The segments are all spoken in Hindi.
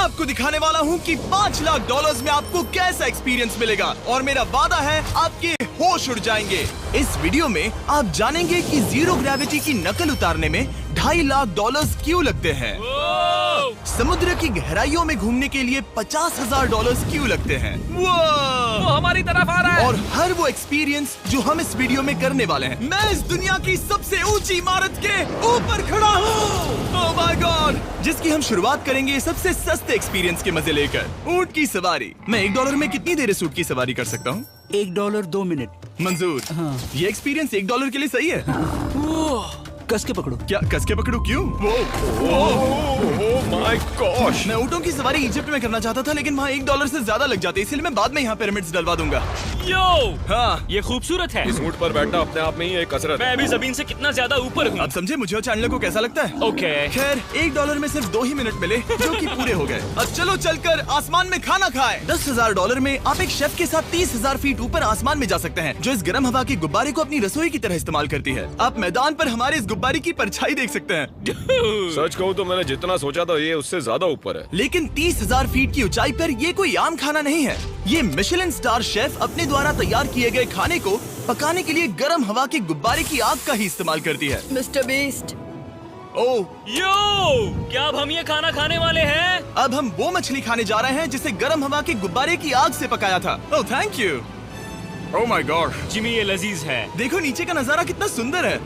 आपको दिखाने वाला हूँ कि $5 लाख में आपको कैसा एक्सपीरियंस मिलेगा और मेरा वादा है आपके होश उड़ जाएंगे। इस वीडियो में आप जानेंगे कि जीरो ग्रेविटी की नकल उतारने में $2.5 लाख क्यों लगते हैं, समुद्र की गहराइयों में घूमने के लिए $50,000 क्यों लगते हैं, वो हमारी तरफ आ रहा है। और हर वो एक्सपीरियंस जो हम इस वीडियो में करने वाले हैं। मैं इस दुनिया की सबसे ऊंची इमारत के ऊपर खड़ा हूँ, ओह माय गॉड, जिसकी हम शुरुआत करेंगे सबसे सस्ते एक्सपीरियंस के मजे लेकर, ऊंट की सवारी। मैं $1 में कितनी देर इस ऊंट की सवारी कर सकता हूँ? $1 2 मिनट। मंजूर। हाँ। ये एक्सपीरियंस $1 के लिए सही है। कस के पकड़ो। क्या कस के पकड़ू? क्यों? माय गॉश, मैं ऊँटों की सवारी इजिप्ट में करना चाहता था, लेकिन वहाँ $1 से ज्यादा लग जाते, इसलिए मैं बाद में यहाँ पिरामिड्स डलवा दूंगा। यो, हाँ, ये खूबसूरत है। इस ऊंट पर बैठना अपने आप में ही एक कसरत मैं है। अभी जमीन से कितना ज्यादा ऊपर हूँ। अब समझे मुझे और चैंडलर को कैसा लगता है? ओके। खैर, $1 में सिर्फ 2 ही मिनट मिले, जो कि पूरे हो गए। अब चलो चलकर आसमान में खाना खाएं। $10,000 में आप एक शेफ के साथ 30,000 फीट ऊपर आसमान में जा सकते हैं, जो इस गर्म हवा के गुब्बारे को अपनी रसोई की तरह इस्तेमाल करती है। आप मैदान पर हमारे इस गुब्बारे की परछाई देख सकते हैं। सच कहूँ तो मैंने जितना सोचा था ये उससे ज्यादा ऊपर है। लेकिन 30,000 फीट की ऊंचाई पर ये कोई आम खाना नहीं है। ये मिशेलिन स्टार शेफ अपने द्वारा तैयार किए गए खाने को पकाने के लिए गर्म हवा के गुब्बारे की आग का ही इस्तेमाल करती है। मिस्टर बीस्ट, ओह, यो, क्या अब हम ये खाना खाने वाले हैं? अब हम वो मछली खाने जा रहे हैं जिसे गर्म हवा के गुब्बारे की आग से पकाया था। Oh thank you. Oh my God, Jimmy, ये लजीज है। देखो नीचे का नजारा कितना सुंदर है।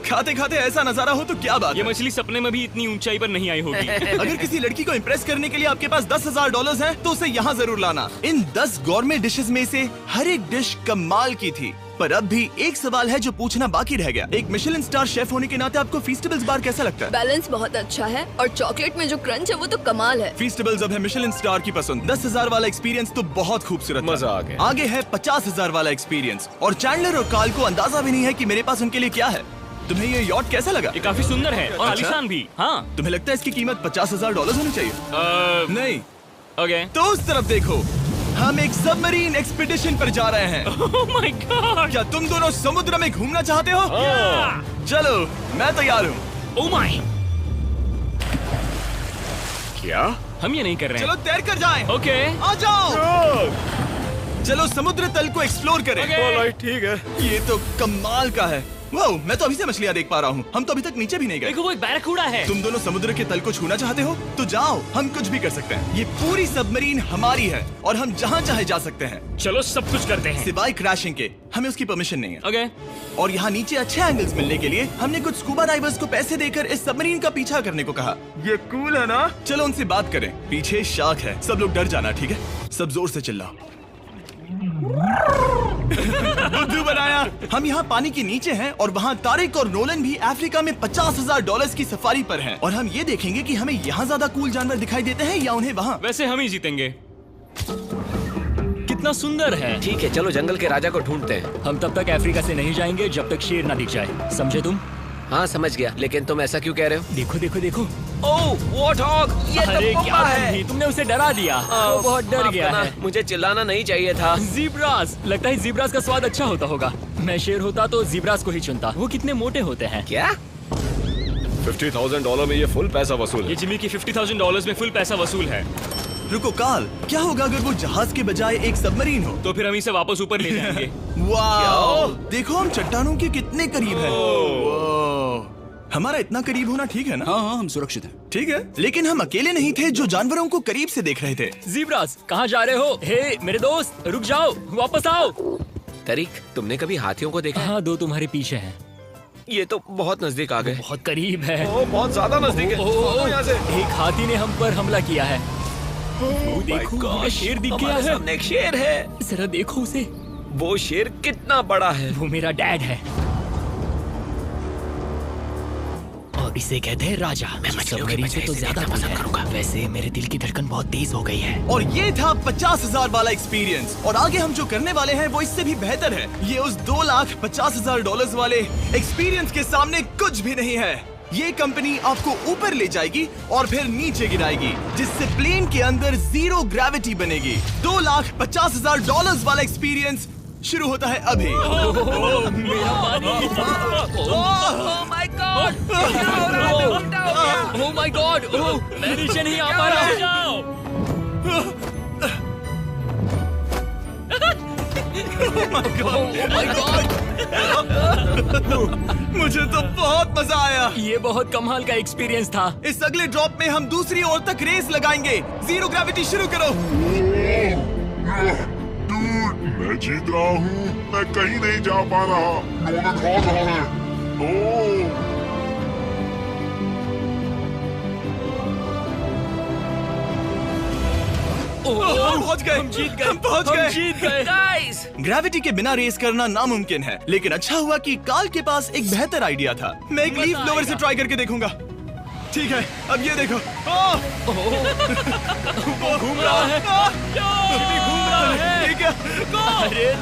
खाते खाते ऐसा नजारा हो तो क्या बात ये है। मछली सपने में भी इतनी ऊंचाई पर नहीं आई होगी। अगर किसी लड़की को इम्प्रेस करने के लिए आपके पास $10,000 है तो उसे यहाँ जरूर लाना। इन 10 गॉर्मे डिशेस में से हर एक डिश कमाल की थी, पर अब भी एक सवाल है जो पूछना बाकी रह गया। एक मिशेलिन स्टार शेफ होने के नाते आपको फीस्टेबल्स बार कैसा लगता है? बैलेंस बहुत अच्छा है और चॉकलेट में जो क्रंच है वो तो कमाल है। फीस्टेबल्स अब है मिशेलिन स्टार की पसंद। 10,000 वाला एक्सपीरियंस तो बहुत खूबसूरत था। मजा आ गया। आगे है 50,000 वाला एक्सपीरियंस, और चैंडलर और कार्ल को अंदाजा भी नहीं है कि मेरे पास उनके लिए क्या है। तुम्हें ये यॉट कैसा लगा? ये काफी सुंदर है और अच्छा? आलीशान भी। हाँ। तुम्हें लगता है इसकी कीमत $50,000 होनी चाहिए? नहीं। ओके। तो उस तरफ देखो, हम एक सबमरीन एक्सपीडिशन पर जा रहे हैं। Oh my God. क्या तुम दोनों समुद्र में घूमना चाहते हो? चलो, मैं तैयार हूँ। Oh my. क्या? हम ये नहीं कर रहे चलो हैं। तैर कर जाएं। ओके। आ जाओ। चलो समुद्र तल को एक्सप्लोर करें। ओके। ऑलराइट, ठीक है। ये तो कमाल का है। वाह, मैं तो अभी से मछलियाँ देख पा रहा हूँ। हम तो अभी तक नीचे भी नहीं गए। देखो, वो एक बैरकूडा है। तुम दोनों समुद्र के तल को छूना चाहते हो तो जाओ, हम कुछ भी कर सकते हैं। ये पूरी सबमरीन हमारी है और हम जहाँ चाहे जा सकते हैं, चलो सब कुछ करते हैं। सिवाय क्रैशिंग के। हमें उसकी परमिशन नहीं है। ओके। और यहाँ नीचे अच्छे एंगल्स मिलने के लिए हमने कुछ स्कूबा डाइवर्स को पैसे देकर इस सबमरीन का पीछा करने को कहा। ये कूल है ना? चलो उनसे बात करें। पीछे शार्क है, सब लोग डर जाना, ठीक है? सब जोर से चिल्लाओ। बुद्धू बनाया। हम यहाँ पानी के नीचे हैं और वहाँ तारिक और नोलन भी अफ्रीका में $50,000 की सफारी पर हैं। और हम ये देखेंगे कि हमें यहाँ ज्यादा कूल जानवर दिखाई देते हैं या उन्हें वहाँ। वैसे हम ही जीतेंगे। कितना सुंदर है। ठीक है, चलो जंगल के राजा को ढूंढते हैं। हम तब तक अफ्रीका से नहीं जाएंगे जब तक शेर ना दिख जाए, समझे तुम? हाँ समझ गया, लेकिन तुम ऐसा क्यों कह रहे हो? देखो देखो देखो। ओह, वॉर्थॉग! ये अरे तो क्या पप्पा है। तुम भी, तुमने उसे डरा दिया। वो बहुत डर माफ गया करना, है। मुझे चिल्लाना नहीं चाहिए था। ज़ीब्रास, लगता है ज़ीब्रास का स्वाद अच्छा होता होगा। मैं शेर होता तो ज़ीब्रास को ही चुनता। वो कितने मोटे होते हैं। क्या? $50,000 में ये फुल पैसा वसूल ये है। जिमी की $50,000 में फुल पैसा वसूल है। रुको कार्ल, क्या होगा अगर वो जहाज के बजाय एक सबमरीन हो? तो फिर हम इसे वापस ऊपर ले जाएंगे। वाह, देखो हम चट्टानों के कितने करीब हैं। वाह, हमारा इतना करीब होना ठीक है ना? हाँ हाँ, हम सुरक्षित हैं। ठीक है, लेकिन हम अकेले नहीं थे जो जानवरों को करीब से देख रहे थे। ज़ीब्रास, कहाँ जा रहे हो? हे मेरे दोस्त, रुक जाओ, वापस आओ। तरीक, तुमने कभी हाथियों को देखा है? हाँ, 2 तुम्हारे पीछे हैं। ये तो बहुत नजदीक आ गए। बहुत करीब है। ओह, बहुत ज्यादा नजदीक है। भागो यहाँ से। एक हाथी ने हम पर हमला किया है। वो देखो, My हमें gosh, शेर दिख गया हमारे है। सामने एक शेर है। जरा देखो उसे। वो शेर कितना बड़ा है। वो मेरा डैड है और इसे कहते हैं राजा। मैं मछलियों के सबमरीन बजाय से तो इसे ज्यादा देखना पसंद दूर है। करूंगा। वैसे मेरे दिल की धड़कन बहुत तेज हो गई है। और ये था 50,000 वाला एक्सपीरियंस, और आगे हम जो करने वाले हैं वो इससे भी बेहतर है। ये उस $2,50,000 वाले एक्सपीरियंस के सामने कुछ भी नहीं है। ये कंपनी आपको ऊपर ले जाएगी और फिर नीचे गिराएगी, जिससे प्लेन के अंदर जीरो ग्रेविटी बनेगी। $2,50,000 वाला एक्सपीरियंस शुरू होता है अभी। मेरा पानी। ओह माय गॉड, मैं नीचे नहीं आ पा रहा हूँ। मुझे तो बहुत मजा आया। ये बहुत कमाल का एक्सपीरियंस था। इस अगले ड्रॉप में हम दूसरी ओर तक रेस लगाएंगे। जीरो ग्रेविटी शुरू करो। मैं जीत रहा हूँ। मैं कहीं नहीं जा पा रहा। नोलन भाग रहा है। ओह हम पहुंच गए। हम जीत गए। हम पहुंच गए। जीत गए। गाइस, ग्रेविटी के बिना रेस करना नामुमकिन है, लेकिन अच्छा हुआ कि कार्ल के पास एक बेहतर आइडिया था। मैं एक लीफ ब्लोअर से ट्राई करके देखूंगा। ठीक है, अब ये देखो। घूम रहा है। घूम रहा है। ठीक है।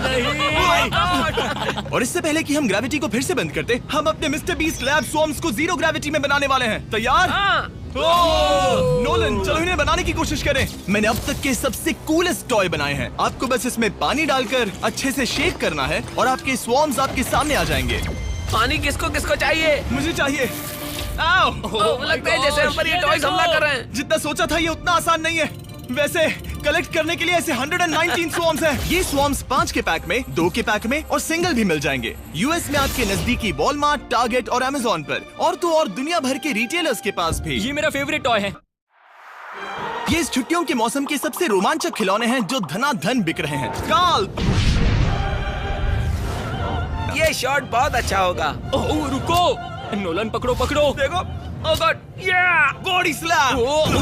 अरे नहीं। और इससे पहले कि हम ग्रेविटी को फिर से बंद करते, हम अपने मिस्टर बीस्ट लैब स्वॉर्म्स को जीरो ग्रेविटी में बनाने वाले हैं। तैयार? नोलन, चलो इन्हें बनाने की कोशिश करें। मैंने अब तक के सबसे कूलेस्ट टॉय बनाए हैं। आपको बस इसमें पानी डालकर अच्छे से शेक करना है और आपके स्वॉर्म्स आपके सामने आ जाएंगे। पानी किसको किसको चाहिए? मुझे चाहिए। आओ। लगता है जैसे हम पर ये टॉयज हमला कर रहे हैं। जितना सोचा था ये उतना आसान नहीं है। वैसे कलेक्ट करने के लिए ऐसे 119 स्वॉर्म्स हैं। ये स्वॉर्म्स 5 के पैक में, 2 के पैक में और सिंगल भी मिल जाएंगे। यूएस में आपके नजदीकी वॉलमार्ट, टारगेट और अमेज़न पर, और तो और दुनिया भर के रिटेलर्स के पास भी। ये मेरा फेवरेट टॉय है। ये इस छुट्टियों के मौसम के सबसे रोमांचक खिलौने हैं जो धनाधन बिक रहे हैं। कार्ल, ये शॉट बहुत अच्छा होगा। ओह रुको, नोलन पकड़ो पकड़ो। देखो, ओह गॉड, या बॉडी स्लैम। ओह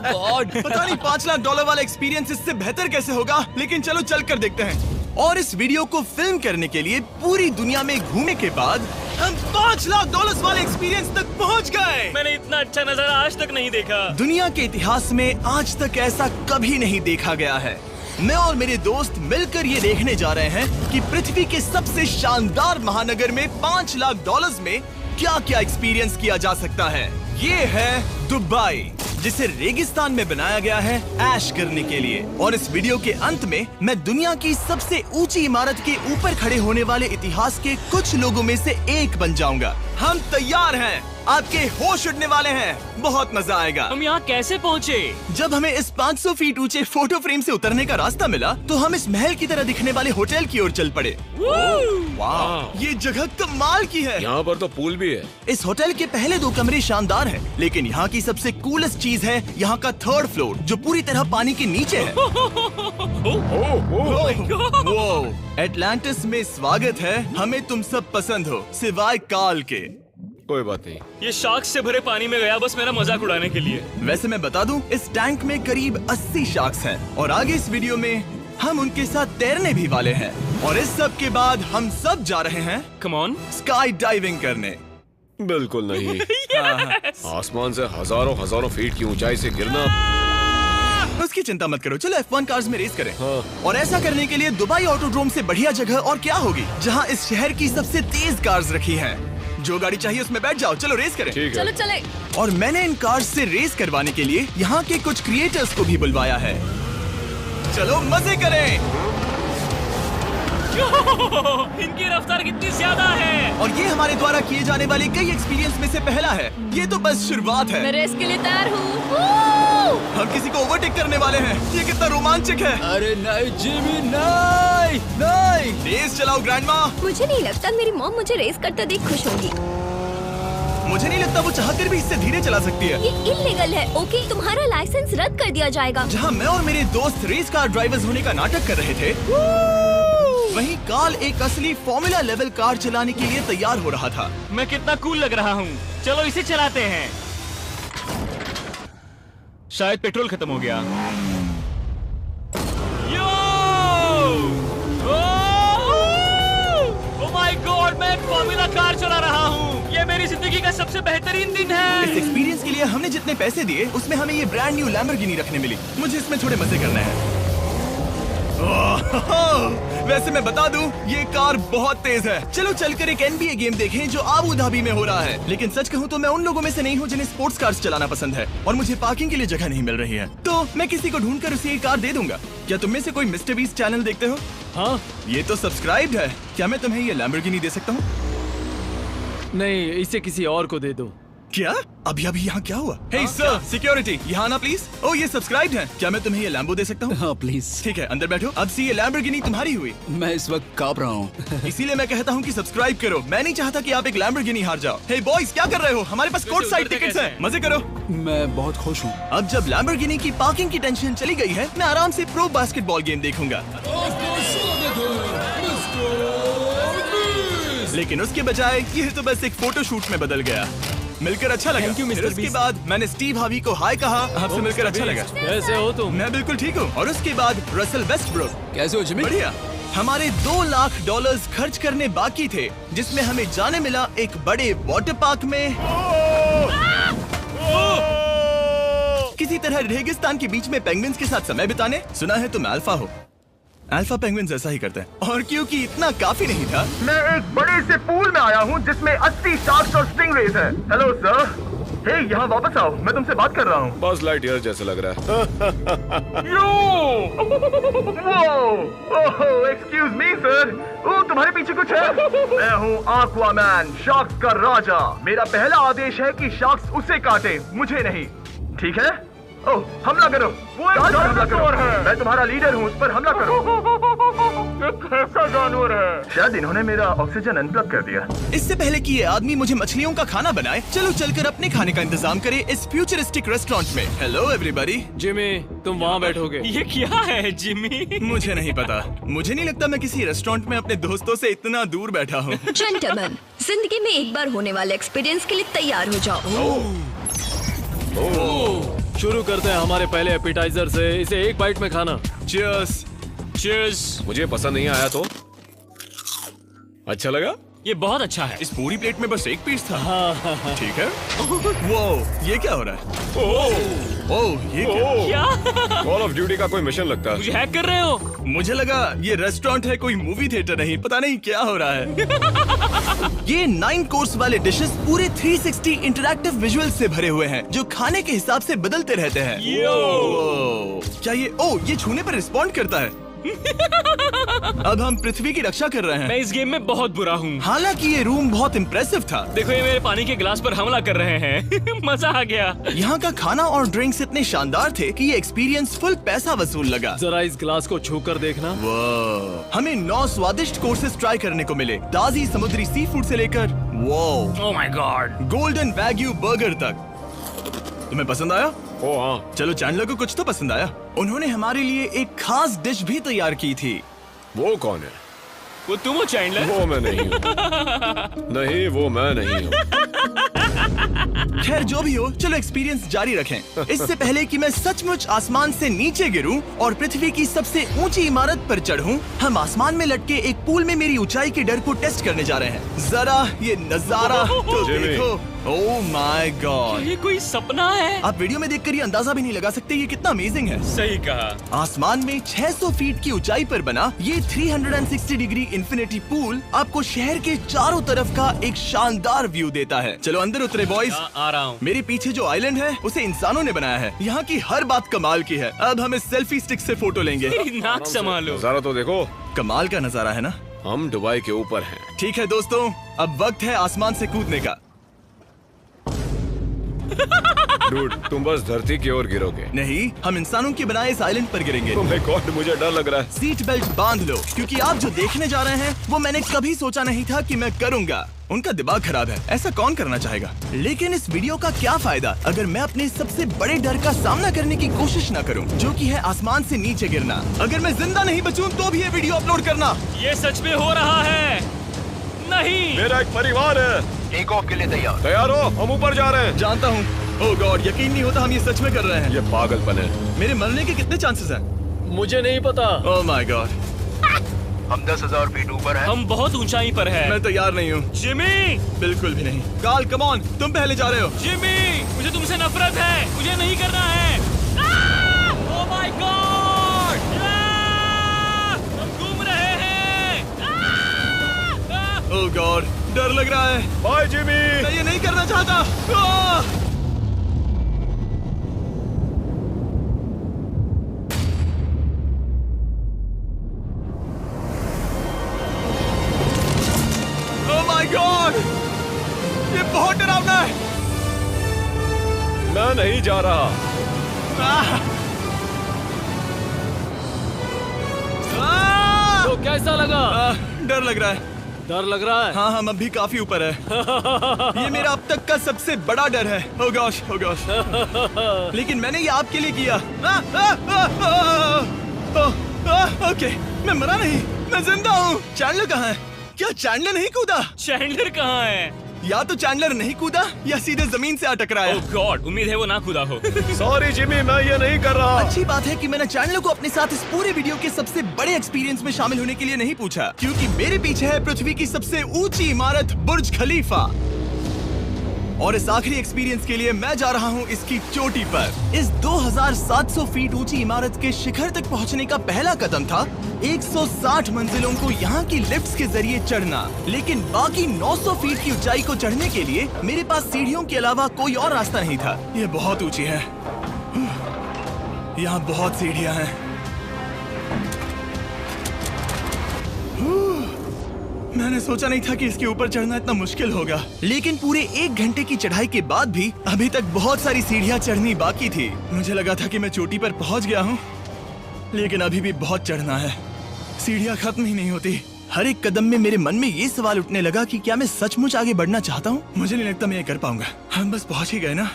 गॉड। पता नहीं $5 लाख वाला एक्सपीरियंस इससे बेहतर कैसे होगा, लेकिन चलो चल कर देखते हैं। और इस वीडियो को फिल्म करने के लिए पूरी दुनिया में घूमने के बाद हम $5 लाख वाले एक्सपीरियंस तक पहुंच गए। मैंने इतना अच्छा नजारा आज तक नहीं देखा। दुनिया के इतिहास में आज तक ऐसा कभी नहीं देखा गया है। मैं और मेरे दोस्त मिलकर ये देखने जा रहे हैं कि पृथ्वी के सबसे शानदार महानगर में $5 लाख में क्या क्या एक्सपीरियंस किया जा सकता है। ये है दुबई, जिसे रेगिस्तान में बनाया गया है ऐश करने के लिए। और इस वीडियो के अंत में मैं दुनिया की सबसे ऊंची इमारत के ऊपर खड़े होने वाले इतिहास के कुछ लोगों में से एक बन जाऊंगा। हम तैयार हैं, आपके होश उड़ने वाले हैं, बहुत मजा आएगा। हम यहाँ कैसे पहुँचे? जब हमें इस 500 फीट ऊंचे फोटो फ्रेम से उतरने का रास्ता मिला तो हम इस महल की तरह दिखने वाले होटल की ओर चल पड़े। वाह, ये जगह कमाल की है। यहाँ पर तो पूल भी है। इस होटल के पहले 2 कमरे शानदार हैं, लेकिन यहाँ की सबसे कूलेस्ट चीज है यहाँ का 3rd फ्लोर, जो पूरी तरह पानी के नीचे है। एटलांटिस में स्वागत है। हमें तुम सब पसंद हो, सिवाय कार्ल के। कोई बात नहीं। ये शार्क से भरे पानी में गया बस मेरा मजाक उड़ाने के लिए। वैसे मैं बता दूं, इस टैंक में करीब 80 शार्क्स हैं और आगे इस वीडियो में हम उनके साथ तैरने भी वाले हैं। और इस सब के बाद हम सब जा रहे हैं कम ऑन। स्काई डाइविंग करने। बिल्कुल नहीं। आसमान से हजारों फीट की ऊंचाई से गिरना। उसकी चिंता मत करो, चलो F1 कार्स में रेस करें। हाँ। और ऐसा करने के लिए दुबई ऑटोड्रोम से बढ़िया जगह और क्या होगी, जहां इस शहर की सबसे तेज कार्स रखी हैं। जो गाड़ी चाहिए उसमें बैठ जाओ, चलो रेस करें। ठीक है। चलो चले। और मैंने इन कार्स से रेस करवाने के लिए यहाँ के कुछ क्रिएटर्स को भी बुलवाया है। चलो मजे करें। इनकी रफ्तार कितनी ज्यादा है। और ये हमारे द्वारा किए जाने वाले कई एक्सपीरियंस में से पहला है। ये तो बस शुरुआत है। मैं रेस के लिए तैयार हूँ। हम किसी को ओवरटेक करने वाले हैं। ये कितना रोमांचक है। अरे नहीं जिमी, नहीं नहीं। रेस चलाओ ग्रैंडमा। मुझे नहीं लगता मेरी मॉम मुझे रेस करते देख खुश होगी। मुझे नहीं लगता वो चाहकर भी इससे धीरे चला सकती है। ये इल्लीगल है। ओके, तुम्हारा लाइसेंस रद्द कर दिया जाएगा। जहाँ मैं और मेरे दोस्त रेस कार ड्राइवर्स होने का नाटक कर रहे थे, वहीं कार्ल एक असली फॉर्मूला लेवल कार चलाने के लिए तैयार हो रहा था। मैं कितना कूल लग रहा हूँ। चलो इसे चलाते हैं। शायद पेट्रोल खत्म हो गया। यो! ओह माय गॉड, मैं एक फॉर्मूला कार चला रहा हूँ। ये मेरी जिंदगी का सबसे बेहतरीन दिन है। इस एक्सपीरियंस के लिए हमने जितने पैसे दिए उसमें हमें ये ब्रांड न्यू लैम्बोर्गिनी रखने मिली। मुझे इसमें थोड़े मजे करने हैं। वैसे मैं बता दूं, ये कार बहुत तेज है। चलो चलकर एक NBA गेम देखें जो आबू धाबी में हो रहा है। लेकिन सच कहूं तो मैं उन लोगों में से नहीं हूं जिन्हें स्पोर्ट्स कार्स चलाना पसंद है और मुझे पार्किंग के लिए जगह नहीं मिल रही है, तो मैं किसी को ढूंढकर उसे ये कार दे दूंगा। क्या तुम में से कोई मिस्टर बीस्ट चैनल देखते हो? हाँ। ये तो सब्सक्राइब्ड है। क्या मैं तुम्हें ये लैम्बोर्गिनी दे सकता हूँ? नहीं, इसे किसी और को दे दो। क्या? अभी अभी यहाँ क्या हुआ? हे सर, सिक्योरिटी, यहाँ आना प्लीज। ओह, ये सब्सक्राइब्ड है। क्या मैं तुम्हें ये लैम्बो दे सकता हूँ? हाँ प्लीज। ठीक है, अंदर बैठो। अब से ये लैम्बोर्गिनी तुम्हारी हुई। मैं इस वक्त कांप रहा हूँ। इसीलिए मैं कहता हूँ कि सब्सक्राइब करो। मैं नहीं चाहता कि आप एक लैम्बोर्गिनी हार जाओ। हे बॉयज, क्या कर रहे हो? हमारे पास कोर्ट साइड टिकट्स हैं। मजे करो। मैं बहुत खुश हूँ। अब जब लैम्बोर्गिनी की पार्किंग की टेंशन चली गई है, मैं आराम से प्रो बास्केटबॉल गेम देखूंगा। लेकिन उसके बजाय ये तो बस एक फोटो शूट में बदल गया। मिलकर अच्छा लगा। Thank you, Mr. फिर उसके Beast। बाद मैंने स्टीव हावी को हाय कहा। आपसे मिलकर अच्छा लगा। कैसे हो तुम? मैं बिल्कुल ठीक हूँ। और उसके बाद रसल वेस्टब्रुक। कैसे हो जिमी? बढ़िया। हमारे $2 लाख खर्च करने बाकी थे, जिसमें हमें जाने मिला एक बड़े वाटर पार्क में किसी तरह रेगिस्तान के बीच में पेंगुइन्स के साथ समय बिताने। सुना है तुम अल्फा हो। अल्फा पेंगुइन्स ऐसा ही करते हैं। और क्योंकि इतना काफी नहीं था, मैं एक बड़े से पूल में आया हूँ जिसमें 80 शार्क्स और स्टिंगरेज हैं। Hello sir. हे, यहाँ वापस आओ, मैं तुमसे बात कर रहा हूँ। बस लाइट ईयर जैसे लग रहा है। Excuse me sir. ओ, तुम्हारे पीछे कुछ है? मैं हूँ आक्वामैन, शार्क्स का राजा। मेरा पहला आदेश है कि शार्क्स उसे काटे, मुझे नहीं। ठीक है? ओह, हमला करो। वो एक जानवर है। मैं तुम्हारा लीडर हूँ, उस पर हमला करो। कैसा जानवर है? शायद इन्होंने मेरा ऑक्सीजन अनप्लग कर दिया। इससे पहले कि ये आदमी मुझे मछलियों का खाना बनाए, चलो चलकर अपने खाने का इंतजाम करें इस फ्यूचरिस्टिक रेस्टोरेंट में। Hello everybody. जिमी, तुम वहाँ बैठोगे? ये क्या है जिमी? मुझे नहीं पता। मुझे नहीं लगता मैं किसी रेस्टोरेंट में अपने दोस्तों से इतना दूर बैठा हूँ। जेंटलमैन, जिंदगी में एक बार होने वाले एक्सपीरियंस के लिए तैयार हो जाओ। शुरू करते हैं हमारे पहले एपिटाइजर से। इसे एक बाइट में खाना। Cheers। Cheers। मुझे पसंद नहीं आया तो अच्छा लगा। ये बहुत अच्छा है। इस पूरी प्लेट में बस एक पीस था। ठीक है। वो ये क्या हो रहा है? ओह, ये क्या? कॉल ऑफ ड्यूटी का कोई मिशन लगता है। मुझे हैक कर रहे हो? मुझे लगा ये रेस्टोरेंट है, कोई मूवी थिएटर नहीं। पता नहीं क्या हो रहा है। ये 9 कोर्स वाले डिशेस पूरे 360 इंटरैक्टिव विजुअल से भरे हुए हैं, जो खाने के हिसाब से बदलते रहते हैं। क्या ये छूने पर रिस्पॉन्ड करता है? अब हम पृथ्वी की रक्षा कर रहे हैं। मैं इस गेम में बहुत बुरा हूँ। हालांकि ये रूम बहुत इम्प्रेसिव था। देखो, ये मेरे पानी के गिलास पर हमला कर रहे हैं। मजा आ गया। यहाँ का खाना और ड्रिंक्स इतने शानदार थे कि ये एक्सपीरियंस फुल पैसा वसूल लगा। जरा इस गिलास को छू कर देखना। हमें 9 स्वादिष्ट कोर्सेस ट्राई करने को मिले, ताजी समुद्री सी फूड से लेकर oh my God, golden wagyu burger तक। तुम्हें पसंद आया? ओ हाँ। चलो, चैंडलर को कुछ तो पसंद आया। उन्होंने हमारे लिए एक खास डिश भी तैयार की थी। वो कौन है? वो तुम हो चैंडलर? वो मैं नहीं हूँ। नहीं, वो मैं नहीं हूँ। खैर, जो भी हो, चलो एक्सपीरियंस जारी रखें। इससे पहले कि मैं सचमुच आसमान से नीचे गिरूं और पृथ्वी की सबसे ऊंची इमारत पर चढ़ूं, हम आसमान में लटके एक पूल में मेरी ऊंचाई के डर को टेस्ट करने जा रहे हैं। जरा ये नजारा तो जिमी। देखो। ओह माय गॉड, ये कोई सपना है? आप वीडियो में देखकर ये अंदाजा भी नहीं लगा सकते ये कितना अमेजिंग है। सही कहा। आसमान में 600 फीट की ऊंचाई पर बना ये 360 डिग्री इंफिनिटी पूल आपको शहर के चारों तरफ का एक शानदार व्यू देता है। चलो अंदर उतरे बॉयज। आ रहा हूँ। मेरे पीछे जो आइलैंड है उसे इंसानों ने बनाया है। यहाँ की हर बात कमाल की है। अब हम इस सेल्फी स्टिक से फोटो लेंगे। नाक संभालो। नजारा तो देखो। कमाल का नजारा है ना? हम दुबई के ऊपर हैं। ठीक है दोस्तों, अब वक्त है आसमान से कूदने का। डूड, तुम बस धरती की ओर गिरोगे। नहीं, हम इंसानों के बनाए इस आइलैंड पर गिरेंगे। Oh my God, मुझे डर लग रहा है। सीट बेल्ट बांध लो, क्योंकि आप जो देखने जा रहे हैं वो मैंने कभी सोचा नहीं था कि मैं करूंगा। उनका दिमाग खराब है, ऐसा कौन करना चाहेगा? लेकिन इस वीडियो का क्या फायदा अगर मैं अपने सबसे बड़े डर का सामना करने की कोशिश न करूं, जो कि है आसमान से नीचे गिरना। अगर मैं जिंदा नहीं बचूं तो भी ये वीडियो अपलोड करना। ये सच में हो रहा है? नहीं। मेरा एक परिवार है। टेक ऑफ के लिए तैयार। तैयार हो? हम ऊपर जा रहे हैं। जानता हूँ। ओह गॉड, यकीन नहीं होता हम ये सच में कर रहे हैं। ये पागलपन है। मेरे मरने के कितने चांसेस हैं? मुझे नहीं पता। Oh my God. हम 10,000 फीट ऊपर हैं। हम बहुत ऊंचाई पर हैं। मैं तैयार नहीं हूँ। जिमी, बिल्कुल भी नहीं। कार्ल, कम ऑन, तुम पहले जा रहे हो। जिमी, मुझे तुमसे नफरत है। मुझे नहीं करना है। ओह माय गॉड, हम घूम रहे हैं। ओह गॉड, डर लग रहा है। Bye Jimmy. मैं ये नहीं करना चाहता। आह! ओह माय गॉड, ये बहुत डरावना है। नहीं जा रहा। तो कैसा लगा? डर लग रहा है। डर लग रहा है? हाँ हम अब भी काफी ऊपर है। ये मेरा अब तक का सबसे बड़ा डर है। Oh gosh, oh gosh। लेकिन मैंने ये आपके लिए किया। ओके, मैं मरा नहीं, मैं जिंदा हूँ। चैंडलर कहाँ है? क्या चैंडलर नहीं कूदा? चैंडलर कहाँ है? या तो चैंडलर नहीं कूदा या सीधे जमीन से आ टकराया। ओह गॉड, उम्मीद है वो ना कूदा हो। सॉरी जिमी, मैं ये नहीं कर रहा। अच्छी बात है कि मैंने चैंडलर को अपने साथ इस पूरे वीडियो के सबसे बड़े एक्सपीरियंस में शामिल होने के लिए नहीं पूछा, क्योंकि मेरे पीछे है पृथ्वी की सबसे ऊंची इमारत बुर्ज खलीफा। और इस आखिरी एक्सपीरियंस के लिए मैं जा रहा हूँ इसकी चोटी पर। इस 2700 फीट ऊंची इमारत के शिखर तक पहुँचने का पहला कदम था 160 मंजिलों को यहाँ की लिफ्ट्स के जरिए चढ़ना, लेकिन बाकी 900 फीट की ऊंचाई को चढ़ने के लिए मेरे पास सीढ़ियों के अलावा कोई और रास्ता नहीं था। ये बहुत ऊंची है, यहाँ बहुत सीढ़ियाँ हैं। मैंने सोचा नहीं था कि इसके ऊपर चढ़ना इतना मुश्किल होगा, लेकिन पूरे 1 घंटे की चढ़ाई के बाद भी अभी तक बहुत सारी सीढ़ियाँ चढ़नी बाकी थी। मुझे लगा था कि मैं चोटी पर पहुँच गया हूँ, लेकिन अभी भी बहुत चढ़ना है। सीढ़ियाँ खत्म ही नहीं होती। हर एक कदम में मेरे मन में ये सवाल उठने लगा कि क्या मैं सचमुच आगे बढ़ना चाहता हूँ? मुझे नहीं लगता मैं ये कर पाऊंगा। हम बस पहुँच ही गए ना।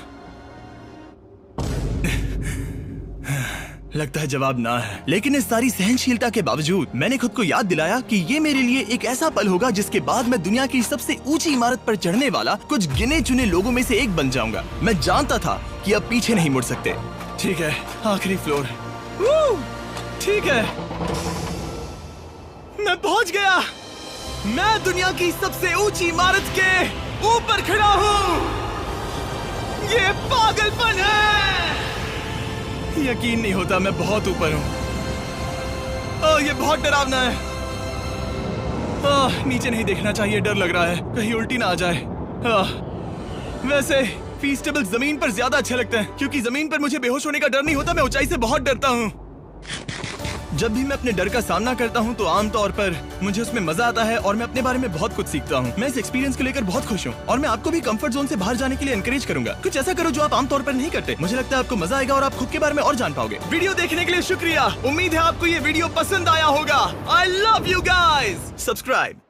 लगता है जवाब ना है, लेकिन इस सारी सहनशीलता के बावजूद मैंने खुद को याद दिलाया कि ये मेरे लिए एक ऐसा पल होगा जिसके बाद मैं दुनिया की सबसे ऊंची इमारत पर चढ़ने वाला कुछ गिने चुने लोगों में से एक बन जाऊंगा। मैं जानता था कि अब पीछे नहीं मुड़ सकते। ठीक है, आखिरी फ्लोर। ठीक है, मैं पहुंच गया। मैं दुनिया की सबसे ऊंची इमारत के ऊपर खड़ा हूँ। ये पागलपन है। यकीन नहीं होता, मैं बहुत ऊपर हूँ। ओह, ये बहुत डरावना है। ओह, नीचे नहीं देखना चाहिए, डर लग रहा है कहीं उल्टी ना आ जाए। वैसे फीस्टेबल जमीन पर ज्यादा अच्छे लगते हैं, क्योंकि जमीन पर मुझे बेहोश होने का डर नहीं होता। मैं ऊंचाई से बहुत डरता हूँ। जब भी मैं अपने डर का सामना करता हूँ तो आमतौर पर मुझे उसमें मजा आता है और मैं अपने बारे में बहुत कुछ सीखता हूँ। मैं इस एक्सपीरियंस को लेकर बहुत खुश हूँ और मैं आपको भी कंफर्ट जोन से बाहर जाने के लिए एनकरेज करूंगा। कुछ ऐसा करो जो आप आमतौर पर नहीं करते। मुझे लगता है आपको मजा आएगा और आप खुद के बारे में और जान पाओगे। वीडियो देखने के लिए शुक्रिया। उम्मीद है आपको ये वीडियो पसंद आया होगा। I love you guys. Subscribe.